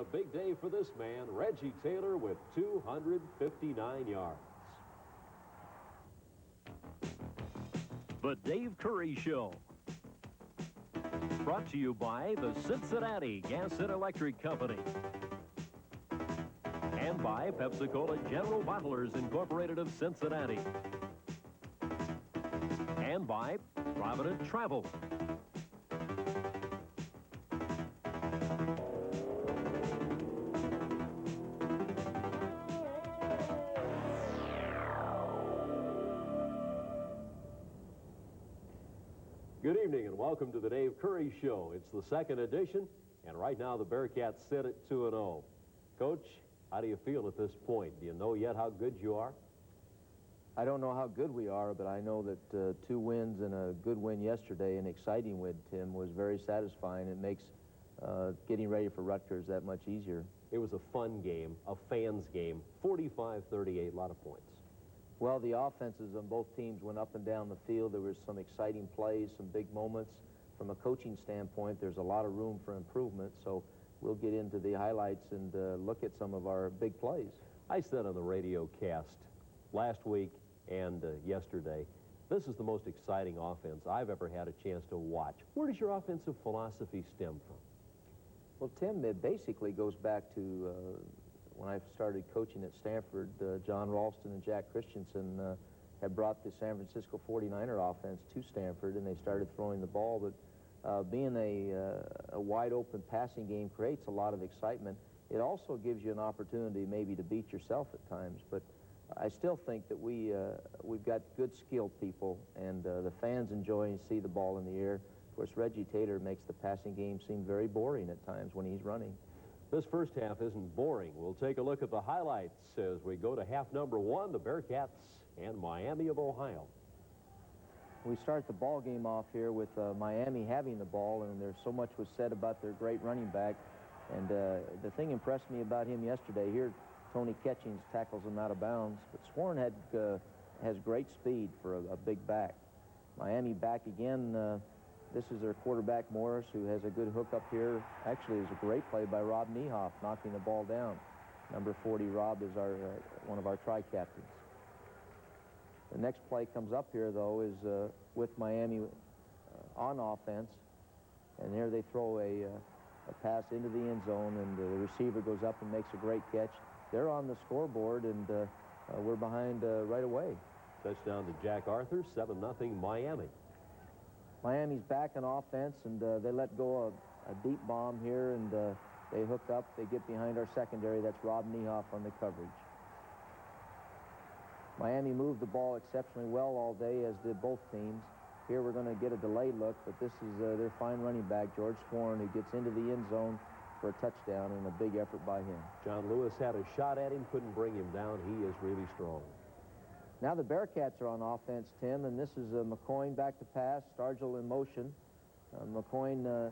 a big day for this man, Reggie Taylor, with 259 yards. The Dave Curry Show. Brought to you by the Cincinnati Gas and Electric Company. And by Pepsi-Cola General Bottlers Incorporated of Cincinnati. And by Provident Travel. Good evening and welcome to the Dave Curry Show. It's the second edition, and right now the Bearcats sit at 2-0. Coach, how do you feel at this point? Do you know yet how good you are? I don't know how good we are, but I know that 2 wins and a good win yesterday, an exciting win, Tim, was very satisfying. It makes getting ready for Rutgers that much easier. It was a fun game, a fans game, 45-38, a lot of points. Well, the offenses on both teams went up and down the field. There was some exciting plays, some big moments. From a coaching standpoint, there's a lot of room for improvement, so we'll get into the highlights and look at some of our big plays. I said on the radio cast last week and yesterday, this is the most exciting offense I've ever had a chance to watch. Where does your offensive philosophy stem from? Well, Tim, it basically goes back to when I started coaching at Stanford. John Ralston and Jack Christensen had brought the San Francisco 49er offense to Stanford, and they started throwing the ball. But being a wide-open passing game creates a lot of excitement. It also gives you an opportunity maybe to beat yourself at times. But I still think that we've got good skilled people, and the fans enjoy and see the ball in the air. Of course, Reggie Taylor makes the passing game seem very boring at times when he's running. This first half isn't boring. We'll take a look at the highlights as we go to half number 1, the Bearcats and Miami of Ohio. We start the ball game off here with Miami having the ball, and there's so much was said about their great running back. And the thing impressed me about him yesterday, here Tony Ketchings tackles him out of bounds, but Sworn has great speed for a big back. Miami back again. This is their quarterback, Morris, who has a good hook up here. Actually, it was a great play by Rob Niehoff, knocking the ball down. Number 40, Rob, is one of our tri-captains. The next play comes up here, though, is with Miami on offense. And there they throw a pass into the end zone, and the receiver goes up and makes a great catch. They're on the scoreboard, and we're behind right away. Touchdown to Jack Arthur, 7-0 Miami. Miami's back on offense, and they let go a deep bomb here, and they hook up. They get behind our secondary. That's Rob Niehoff on the coverage. Miami moved the ball exceptionally well all day, as did both teams. Here we're going to get a delayed look, but this is their fine running back, George Sworn, who gets into the end zone for a touchdown, and a big effort by him. John Lewis had a shot at him, couldn't bring him down. He is really strong. Now the Bearcats are on offense, Tim, and this is McCoyne back to pass, Stargell in motion. McCoyne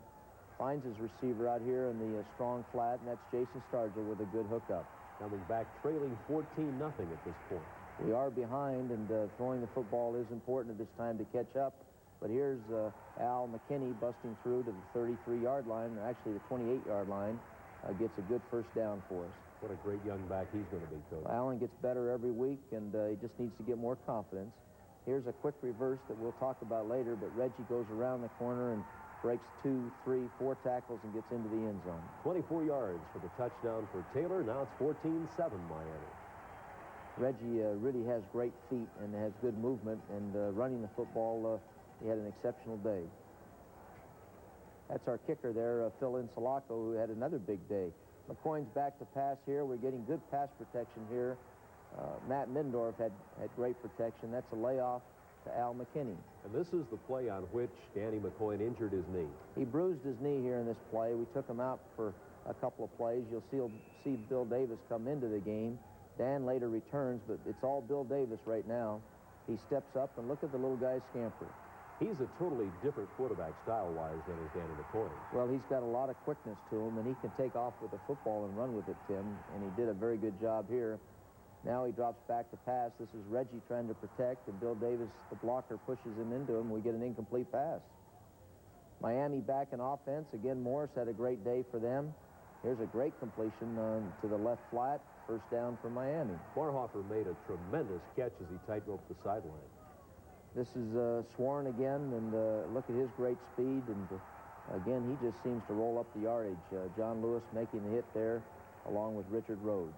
finds his receiver out here in the strong flat, and that's Jason Stargell with a good hookup. Coming back trailing 14-0 at this point. We are behind, and throwing the football is important at this time to catch up. But here's Al McKinney busting through to the 33-yard line, actually the 28-yard line, gets a good first down for us. What a great young back he's going to be, Coach. Well, Allen gets better every week, and he just needs to get more confidence. Here's a quick reverse that we'll talk about later, but Reggie goes around the corner and breaks 2, 3, 4 tackles and gets into the end zone. 24 yards for the touchdown for Taylor. Now it's 14-7 Miami. Reggie really has great feet and has good movement, and running the football, he had an exceptional day. That's our kicker there, Phil Insulaco, who had another big day. McCoyne's back to pass here. We're getting good pass protection here. Matt Mindorf had great protection. That's a layoff to Al McKinney. And this is the play on which Danny McCoyne injured his knee. He bruised his knee here in this play. We took him out for a couple of plays. You'll see Bill Davis come into the game. Dan later returns, but it's all Bill Davis right now. He steps up, and look at the little guy scamper. He's a totally different quarterback style-wise than is Danny McCoyne. Well, he's got a lot of quickness to him, and he can take off with the football and run with it, Tim, and he did a very good job here. Now he drops back to pass. This is Reggie trying to protect, and Bill Davis, the blocker, pushes him into him. We get an incomplete pass. Miami back in offense. Again, Morris had a great day for them. Here's a great completion to the left flat. First down for Miami. Barhofer made a tremendous catch as he tight-roped the sideline. This is Swarn again, and look at his great speed. And again, he just seems to roll up the yardage. John Lewis making the hit there, along with Richard Rhodes.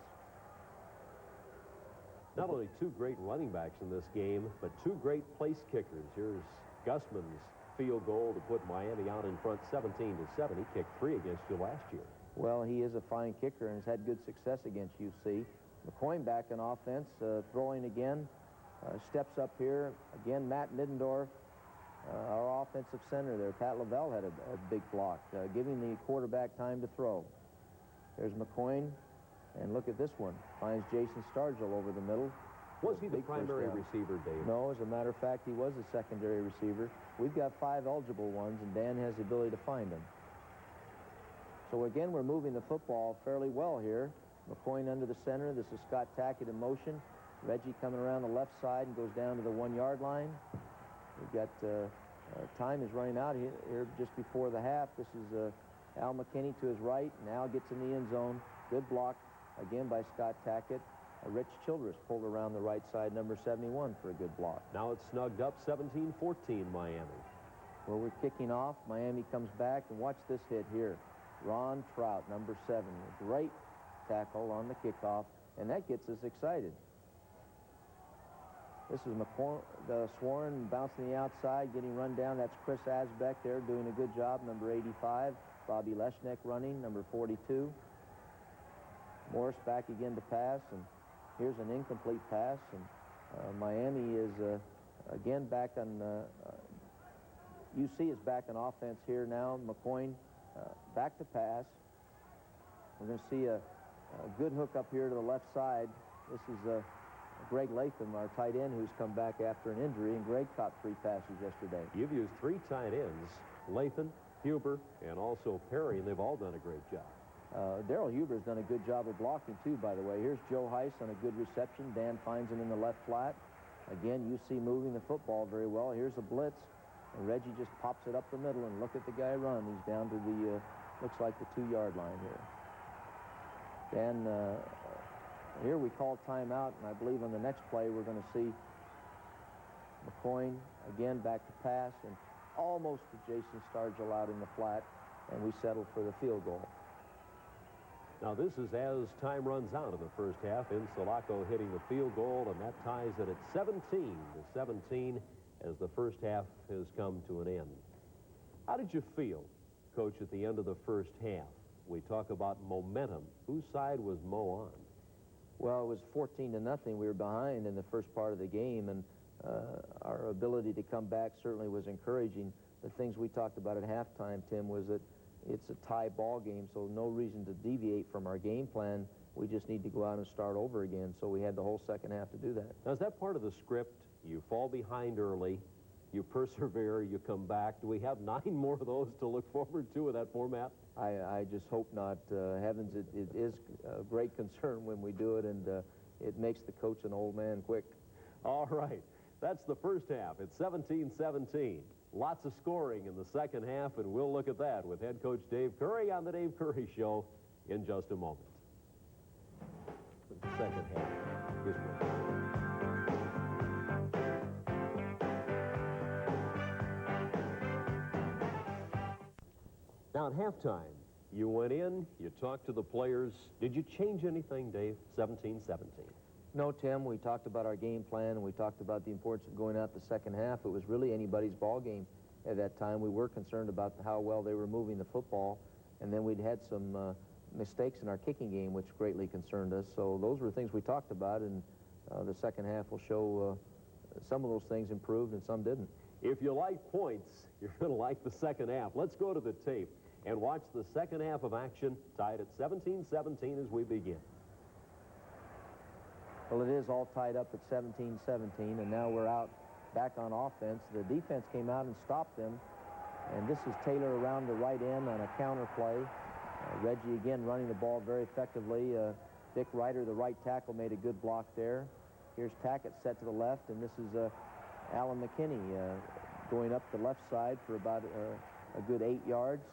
Not only two great running backs in this game, but two great place kickers. Here's Gussman's field goal to put Miami out in front 17-7. He kicked 3 against you last year. Well, he is a fine kicker and has had good success against UC. McCoy back in offense, throwing again. Steps up here. Again, Matt Middendorf, our offensive center there. Pat Lavelle had a big block, giving the quarterback time to throw. There's McCoy. And look at this one. Finds Jason Stargell over the middle. Was he the primary receiver, Dave? No, as a matter of fact, he was a secondary receiver. We've got 5 eligible ones, and Dan has the ability to find them. So again, we're moving the football fairly well here. McCoy under the center. This is Scott Tackett in motion. Reggie coming around the left side and goes down to the 1-yard line. We've got time is running out here just before the half. This is Al McKinney to his right, and Al gets in the end zone. Good block again by Scott Tackett. Rich Childress pulled around the right side, number 71, for a good block. Now it's snugged up 17-14 Miami. Well, we're kicking off. Miami comes back, and watch this hit here. Ron Trout, number 7. A great tackle on the kickoff, and that gets us excited. This is Swarn bouncing the outside, getting run down. That's Chris Asbeck there doing a good job, number 85. Bobby Leshnek running, number 42. Morris back again to pass, and here's an incomplete pass. And Miami is again back on. UC is back on offense here now. McCoy back to pass. We're going to see a good hook up here to the left side. This is Greg Latham, our tight end, who's come back after an injury, and Greg caught 3 passes yesterday. You've used 3 tight ends, Latham, Huber, and also Perry, and they've all done a great job. Darrell Huber's done a good job of blocking, too, by the way. Here's Joe Heiss on a good reception. Dan finds him in the left flat. Again, UC moving the football very well. Here's a blitz, and Reggie just pops it up the middle, and look at the guy run. He's down to the, looks like the 2-yard line here. Dan, here we call timeout, and I believe on the next play we're going to see McCoy again back to pass, and almost to Jason Stargell out in the flat, and we settle for the field goal. Now this is as time runs out in the first half. Insulaco hitting the field goal, and that ties it at 17-17 as the first half has come to an end. How did you feel, Coach, at the end of the first half? We talk about momentum. Whose side was Mo on? Well, it was 14-0. We were behind in the first part of the game, and our ability to come back certainly was encouraging. The things we talked about at halftime, Tim, was that it's a tie ball game, so no reason to deviate from our game plan. We just need to go out and start over again, so we had the whole second half to do that. Now, is that part of the script? You fall behind early, you persevere, you come back. Do we have 9 more of those to look forward to in that format? I just hope not. Heavens, it is a great concern when we do it, and it makes the coach an old man quick. All right. That's the first half. It's 17-17. Lots of scoring in the second half, and we'll look at that with head coach Dave Curry on the Dave Curry Show in just a moment. The second half is great. Now, at halftime, you went in, you talked to the players. Did you change anything, Dave? 17-17. No, Tim, we talked about our game plan, and we talked about the importance of going out the second half. It was really anybody's ball game at that time. We were concerned about how well they were moving the football, and then we'd had some mistakes in our kicking game, which greatly concerned us. So those were things we talked about, and the second half will show some of those things improved and some didn't. If you like points, you're going to like the second half. Let's go to the tape and watch the second half of action, tied at 17-17 as we begin. Well, it is all tied up at 17-17, and now we're out back on offense. The defense came out and stopped them, and this is Taylor around the right end on a counter play. Reggie again running the ball very effectively. Dick Ryder, the right tackle, made a good block there. Here's Tackett set to the left, and this is Alan McKinney going up the left side for about a good 8 yards.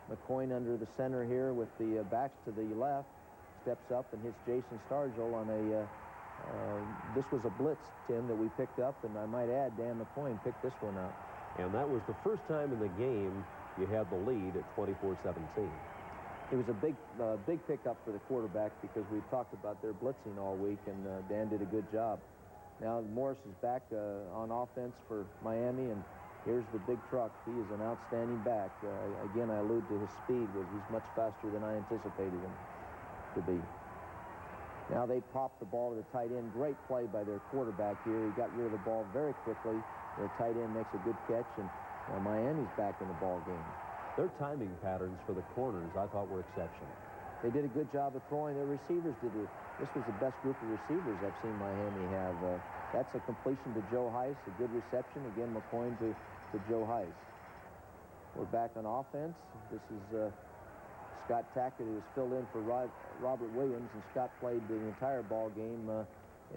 McCoy under the center here with the backs to the left, steps up and hits Jason Stargell on a, this was a blitz, Tim, that we picked up, and I might add, Dan McCoy picked this one up. And that was the first time in the game you had the lead at 24-17. It was a big pickup for the quarterback because we've talked about their blitzing all week, and Dan did a good job. Now Morris is back on offense for Miami, and here's the big truck. He is an outstanding back. Again, I allude to his speed. He's much faster than I anticipated him to be. Now they pop the ball to the tight end. Great play by their quarterback here. He got rid of the ball very quickly. Their tight end makes a good catch, and Miami's back in the ball game. Their timing patterns for the corners, I thought, were exceptional. They did a good job of throwing. Their receivers did it. This was the best group of receivers I've seen Miami have. That's a completion to Joe Heiss, a good reception. Again, McCoy to Joe Heiss. We're back on offense. This is Scott Tackett, who was filled in for Robert Williams, and Scott played the entire ball game,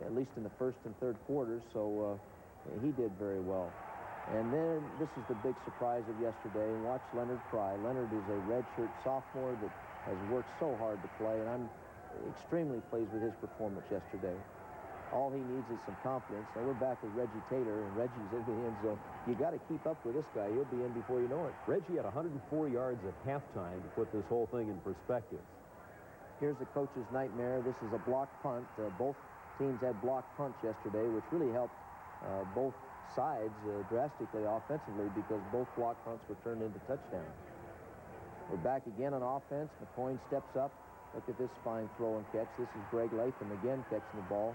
at least in the first and third quarters, so he did very well. And then this is the big surprise of yesterday. Watch Leonard Fry. Leonard is a redshirt sophomore that has worked so hard to play, and I'm extremely pleased with his performance yesterday. All he needs is some confidence. Now we're back with Reggie Taylor, and Reggie's in the end zone. You got to keep up with this guy. He'll be in before you know it. Reggie had 104 yards at halftime to put this whole thing in perspective. Here's the coach's nightmare. This is a block punt. Both teams had block punts yesterday, which really helped both sides drastically offensively because both block punts were turned into touchdowns. We're back again on offense. McCoy steps up. Look at this fine throw and catch. This is Greg Latham again catching the ball.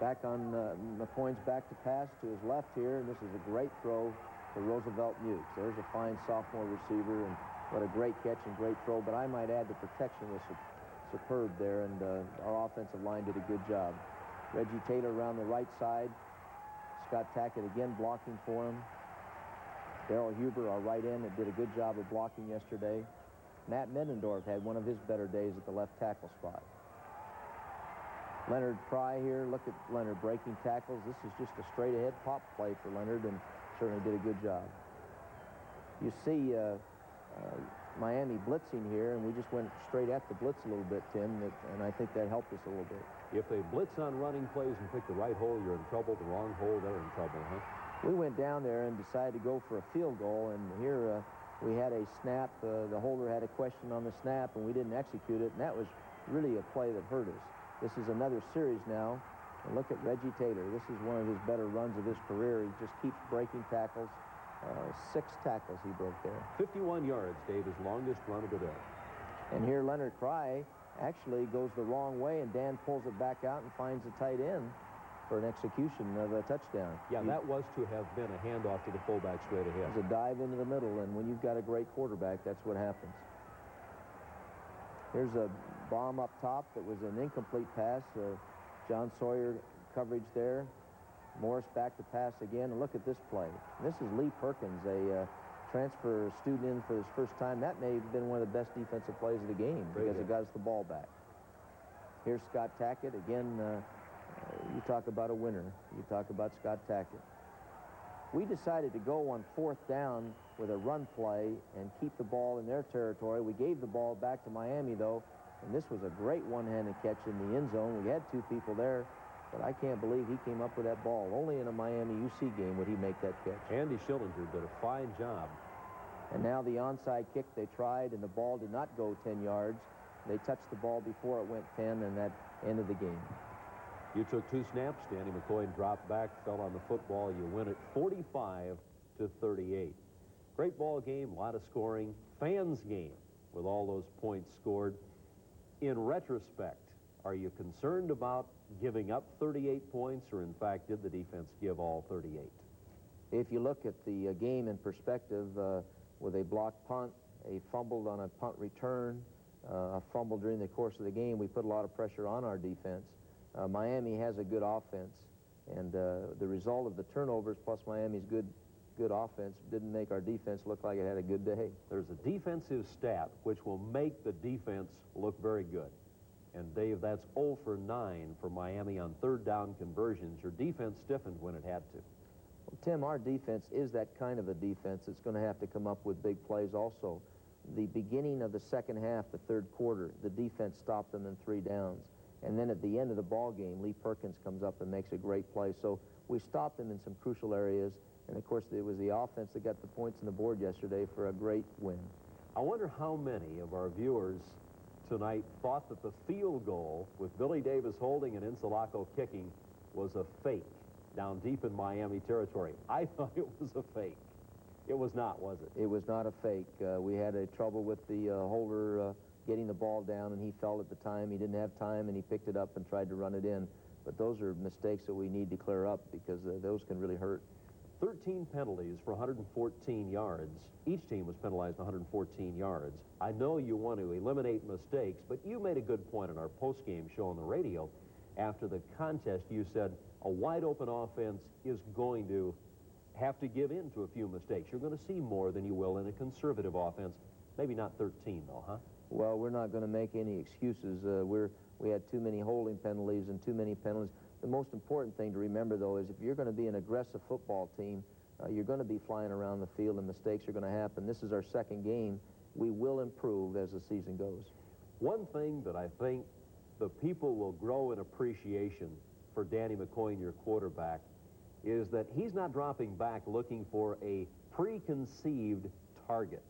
Back on McCoy's back to pass to his left here, and this is a great throw to Roosevelt Mukes. There's a fine sophomore receiver, and what a great catch and great throw. But I might add the protection was superb there, and our offensive line did a good job. Reggie Taylor around the right side. Scott Tackett again blocking for him. Darrell Huber, our right end, that did a good job of blocking yesterday. Matt Middendorf had one of his better days at the left tackle spot. Leonard Fry here. Look at Leonard breaking tackles. This is just a straight-ahead pop play for Leonard, and certainly did a good job. You see Miami blitzing here, and we just went straight at the blitz a little bit, Tim, and I think that helped us a little bit. If they blitz on running plays and pick the right hole, you're in trouble. The wrong hole, they're in trouble, huh? We went down there and decided to go for a field goal, and here we had a snap. The holder had a question on the snap, and we didn't execute it, and that was really a play that hurt us. This is another series now, and look at Reggie Taylor. This is one of his better runs of his career. He just keeps breaking tackles. 6 tackles he broke there. 51 yards, Dave, his longest run of the day. And here Leonard Fry actually goes the wrong way, and Dan pulls it back out and finds a tight end for an execution of a touchdown. Yeah, that was to have been a handoff to the fullback straight ahead. It was a dive into the middle, and when you've got a great quarterback, that's what happens. Here's a bomb up top that was an incomplete pass. John Sawyer coverage there. Morris back to pass again, and look at this play. This is Lee Perkins, a transfer student in for his first time. That may have been one of the best defensive plays of the game because it got us the ball back. Here's Scott Tackett. Again, you talk about a winner. You talk about Scott Tackett. We decided to go on 4th down with a run play and keep the ball in their territory. We gave the ball back to Miami, though, and this was a great one-handed catch in the end zone. We had 2 people there, but I can't believe he came up with that ball. Only in a Miami UC game would he make that catch. Andy Schillinger did a fine job. And now the onside kick they tried, and the ball did not go 10 yards. They touched the ball before it went 10, and that ended the game. You took 2 snaps. Danny McCoy dropped back, fell on the football. You win it 45-38. Great ball game, a lot of scoring. Fans game with all those points scored. In retrospect, are you concerned about giving up 38 points, or in fact, did the defense give all 38? If you look at the game in perspective, with a blocked punt, a fumbled on a punt return, a fumble during the course of the game, we put a lot of pressure on our defense. Miami has a good offense, and the result of the turnovers plus Miami's good offense didn't make our defense look like it had a good day. There's a defensive stat which will make the defense look very good. And Dave, that's 0 for 9 for Miami on 3rd down conversions. Your defense stiffened when it had to. Tim, our defense is that kind of a defense that's going to have to come up with big plays also. The beginning of the second half, the third quarter, the defense stopped them in 3 downs. And then at the end of the ball game, Lee Perkins comes up and makes a great play. So we stopped them in some crucial areas. And, of course, it was the offense that got the points on the board yesterday for a great win. I wonder how many of our viewers tonight thought that the field goal with Billy Davis holding and Insulaco kicking was a fake down deep in Miami territory. I thought it was a fake. It was not, was it? It was not a fake. We had a trouble with the holder getting the ball down, and he fell at the time. He didn't have time, and he picked it up and tried to run it in. But those are mistakes that we need to clear up because those can really hurt. 13 penalties for 114 yards. Each team was penalized 114 yards. I know you want to eliminate mistakes, but you made a good point in our post-game show on the radio. After the contest, you said a wide-open offense is going to have to give in to a few mistakes. You're going to see more than you will in a conservative offense. Maybe not 13, though, huh? Well, we're not going to make any excuses. We had too many holding penalties and too many penalties. The most important thing to remember, though, is if you're going to be an aggressive football team, you're going to be flying around the field and mistakes are going to happen. This is our second game. We will improve as the season goes. One thing that I think the people will grow in appreciation for Danny McCoy, your quarterback, is that he's not dropping back looking for a preconceived target.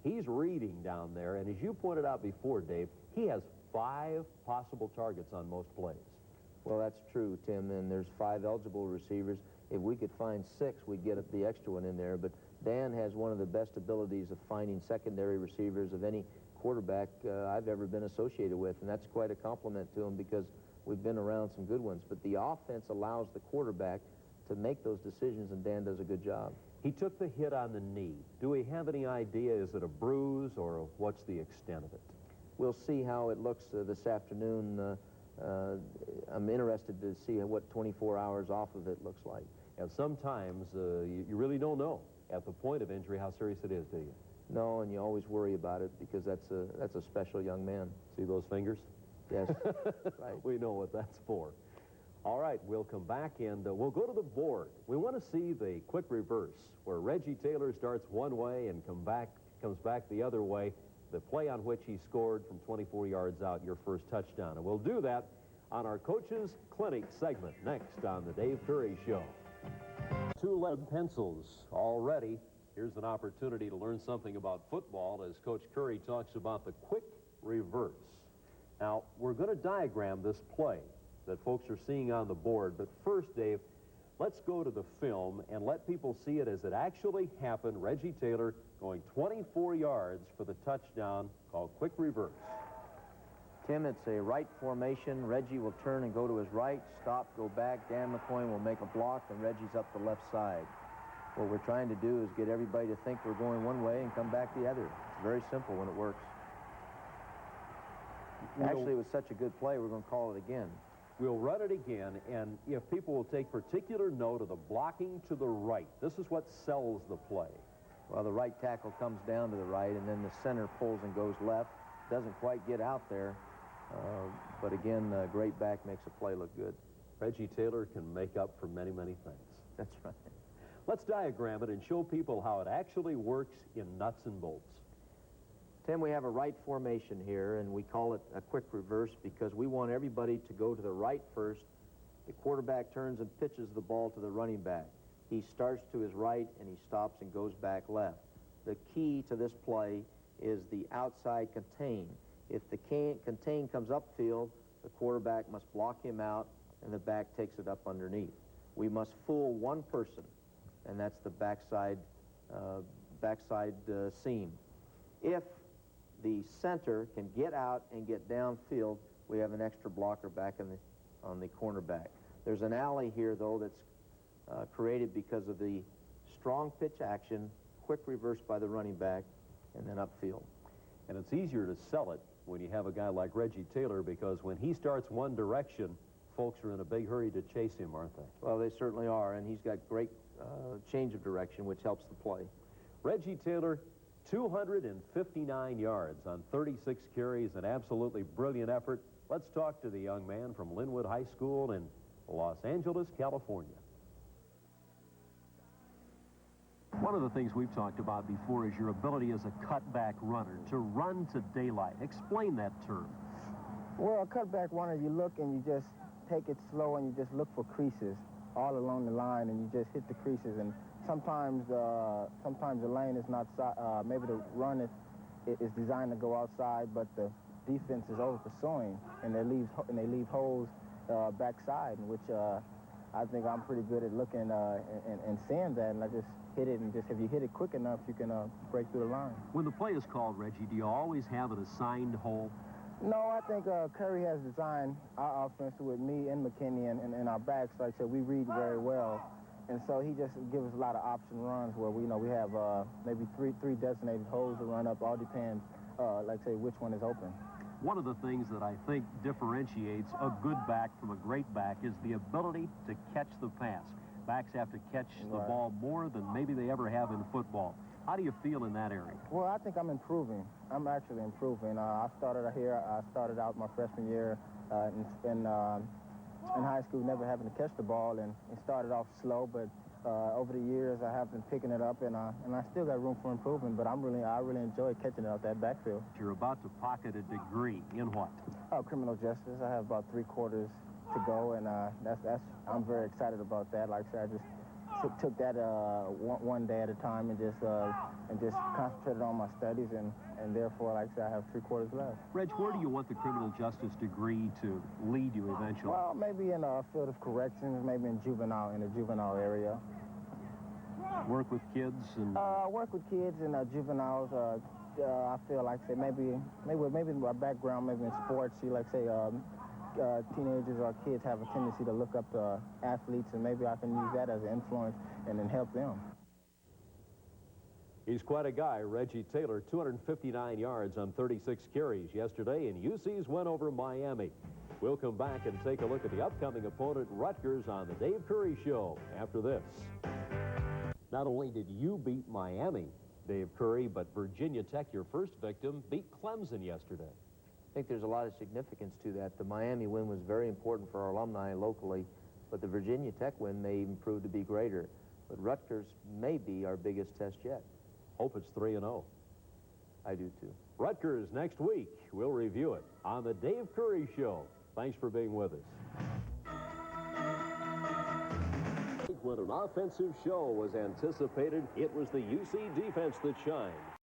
He's reading down there, and as you pointed out before, Dave, he has 5 possible targets on most plays. Well, that's true, Tim, and there's 5 eligible receivers. If we could find 6, we'd get the extra one in there, but Dan has one of the best abilities of finding secondary receivers of any quarterback I've ever been associated with, and that's quite a compliment to him because we've been around some good ones. But the offense allows the quarterback to make those decisions, and Dan does a good job. He took the hit on the knee. Do we have any idea? Is it a bruise, or what's the extent of it? We'll see how it looks this afternoon. I'm interested to see what 24 hours off of it looks like. And sometimes you really don't know at the point of injury how serious it is, do you? No, and you always worry about it because that's a special young man. See those fingers? Yes. Right. We know what that's for. All right, we'll come back and we'll go to the board. We want to see the quick reverse where Reggie Taylor starts one way and comes back the other way. The play on which he scored from 24 yards out, your first touchdown. And we'll do that on our Coach's Clinic segment next on the Dave Curry Show. 2 lead pencils already. Here's an opportunity to learn something about football as Coach Curry talks about the quick reverse. Now, we're going to diagram this play that folks are seeing on the board. But first, Dave, let's go to the film and let people see it as it actually happened. Reggie Taylor going 24 yards for the touchdown called quick reverse. Tim, it's a right formation. Reggie will turn and go to his right, stop, go back. Dan McCoy will make a block, and Reggie's up the left side. What we're trying to do is get everybody to think we're going one way and come back the other. It's very simple when it works. Actually, it was such a good play, we're going to call it again. We'll run it again, and if people will take particular note of the blocking to the right, this is what sells the play. Well, the right tackle comes down to the right, and then the center pulls and goes left. Doesn't quite get out there, but again, great back makes a play look good. Reggie Taylor can make up for many, many things. That's right. Let's diagram it and show people how it actually works in nuts and bolts. Tim, we have a right formation here, and we call it a quick reverse because we want everybody to go to the right first. The quarterback turns and pitches the ball to the running back. He starts to his right, and he stops and goes back left. The key to this play is the outside contain. If the contain comes upfield, the quarterback must block him out, and the back takes it up underneath. We must fool one person, and that's the backside seam. If the center can get out and get downfield, we have an extra blocker back on the cornerback. There's an alley here, though, that's created because of the strong pitch action, quick reverse by the running back, and then upfield. And it's easier to sell it when you have a guy like Reggie Taylor because when he starts one direction, folks are in a big hurry to chase him, aren't they? Well, they certainly are, and he's got great change of direction, which helps the play. Reggie Taylor, 259 yards on 36 carries, an absolutely brilliant effort. Let's talk to the young man from Linwood High School in Los Angeles, California. One of the things we've talked about before is your ability as a cutback runner to run to daylight. Explain that term. Well, a cutback runner, you look and you just take it slow and you just look for creases all along the line and you just hit the creases. And sometimes the lane is not, maybe the run is designed to go outside, but the defense is over pursuing and they leave holes backside, which I think I'm pretty good at looking and seeing that, and I just hit it, and just if you hit it quick enough, you can break through the line. When the play is called, Reggie, do you always have an assigned hole? No, I think Curry has designed our offense with me and McKinney and our backs. Like I said, we read very well, and so he just gives us a lot of option runs where we have maybe three designated holes to run up. All depends, like I say, which one is open. One of the things that I think differentiates a good back from a great back is the ability to catch the pass. Backs have to catch the ball more than maybe they ever have in football. How do you feel in that area? Well, I think I'm improving. I'm actually improving. I started out my freshman year in high school, never having to catch the ball, and it started off slow, but over the years I have been picking it up, and I still got room for improvement, but I really enjoy catching it out that backfield. You're about to pocket a degree in what? Criminal justice. I have about 3/4 to go, and I'm very excited about that. Like I said, I just took that one day at a time and just concentrated on my studies, and therefore, like I said, I have 3/4 left. Reg, where do you want the criminal justice degree to lead you eventually? Well, maybe in a field of corrections, maybe in the juvenile area. Work with kids and work with kids and juveniles. I feel like say maybe my background, maybe in sports. You like say. Teenagers or kids have a tendency to look up to athletes, and maybe I can use that as an influence and then help them. He's quite a guy, Reggie Taylor, 259 yards on 36 carries yesterday, and UC's win over Miami. We'll come back and take a look at the upcoming opponent, Rutgers, on the Dave Curry Show after this. Not only did you beat Miami, Dave Curry, but Virginia Tech, your first victim, beat Clemson yesterday. I think there's a lot of significance to that. The Miami win was very important for our alumni locally, but the Virginia Tech win may even prove to be greater. But Rutgers may be our biggest test yet. Hope it's 3-0. I do too. Rutgers next week. We'll review it on the Dave Curry Show. Thanks for being with us. When an offensive show was anticipated, it was the UC defense that shined.